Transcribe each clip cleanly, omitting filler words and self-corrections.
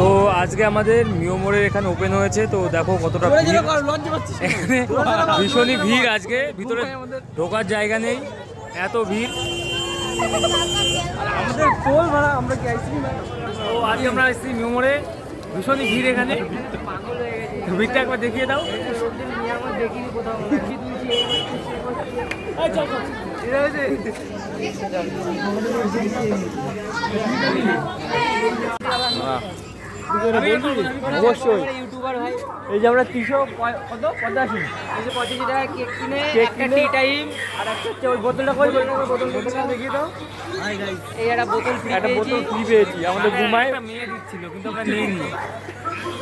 তো আজকে আমাদের মিওমোড়ের এখানে ওপেন হয়েছে, তো দেখো কতটা ভীষণই ভিড়। আজকে ভিতরে ঢোকার জায়গা নেই, এত ভিড়। তো আজকে আমরা এসেছি মিওমোড়ে, ভীষণই ভিড় এখানে। ভিড়টা একবার দেখিয়ে দাও। অবশ্যই ইউটিউবার ভাই, এই যে আমরা 385 টাকা কেক কিনে একটা টি টাইম আর একটা ওই বোতলটা কই বোতলটা দেখিয়ে দাও। এই একটা বোতল ফ্রি পেয়েছি। আমাদের ঘুমায় মেয়ে দিচ্ছিল কিন্তু আমরা নিইনি।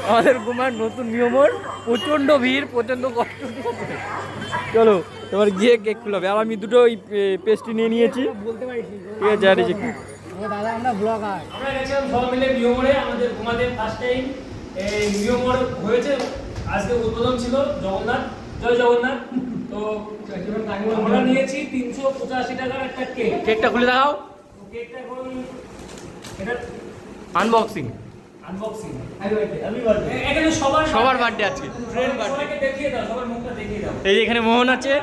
আমাদের ঘুমার নতুন নিয়মর, প্রচণ্ড ভিড়, প্রচণ্ড কষ্ট। চলো এবার গিয়ে কেক খুলাবে। আর আমি দুটো পেস্ট্রি নিয়ে নিয়েছি, ঠিক আছে। আর এই যে দাদা আমরা ব্লগার, আমরা গেছিলাম সব মিলে মিওমোড়ে। আমাদের ঘুমাতে ফার্স্ট টাইম এই মিওমোড় হয়েছে। আজকে উদ্বোধন ছিল জগন্নাথ, জয় জগন্নাথ। তো আমরা নিয়েছি 385 টাকার একটা কেক। কেকটা খুলে দেখাও। কেকটা এখন এটা আনবক্সিং। এখানে সবার বার্থডে আজকে, ফ্রেন্ড বার্থডে। দেখিয়ে দাও, সবার মুখটা দেখিয়ে দাও। এই যে এখানে মোহন আছে,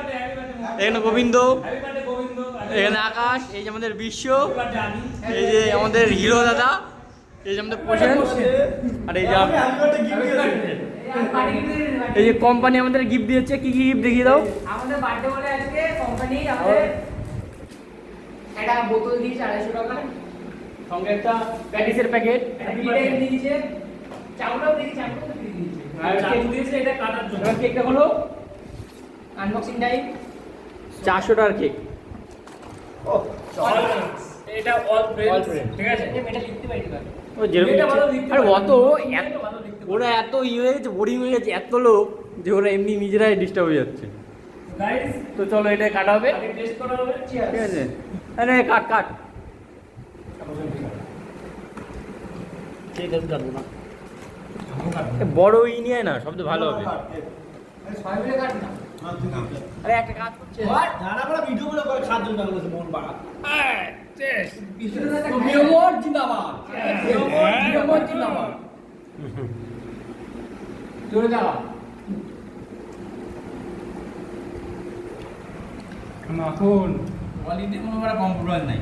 এখানে গোবিন্দ, এখানে আকাশ, এই যে আমাদের বিশ্ব, এই যে আমাদের হিরো দাদা, এই যে আমাদের পোষণ, আর এই যে এই যে কোম্পানি আমাদের গিফট দিয়েছে। কি কি গিফট দেখিয়ে দাও। আমাদের বার্থডে বলে আজকে কোম্পানি আমাদের একটা বোতল দিয়েছে 250 টাকা, সঙ্গে একটা প্যাটিসের প্যাকেট দিয়েছে, চাউলও দিয়েছে, আর কেক দিয়েছে এটা কাটার জন্য। কেকটা হলো আনবক্সিং টাইম। 400 টাকার কেক। এটা অল ফ্রেন্ড, ঠিক আছে। এটা লিখতে পারি না ও যেরকম আর অত ওরা এত ইয়ে হয়ে গেছে, বোরিং হয়ে গেছে, এত লোক যে ওরা এমনি নিজেরাই ডিস্টার্ব হয়ে যাচ্ছে। গাইস তো চলো এটা কাটা হবে, টেস্ট করা হবে, ঠিক আছে। আরে কাট ঠিক আছে, কাটবো না, বড় ই নিয়ে না, সবচেয়ে ভালো হবে। সবাই মিলে কাট না। আরে একটা কাজ করছে, যারা বড় ভিডিও গুলো করে খাদ্য দাও বলেছে মন বাড়া। মিওমোর জিন্দাবাদ, মিওমোর জিন্দাবাদ। জোরে দাও। মাখন কোয়ালিটি কোনো বড় কম্পিউটার নাই।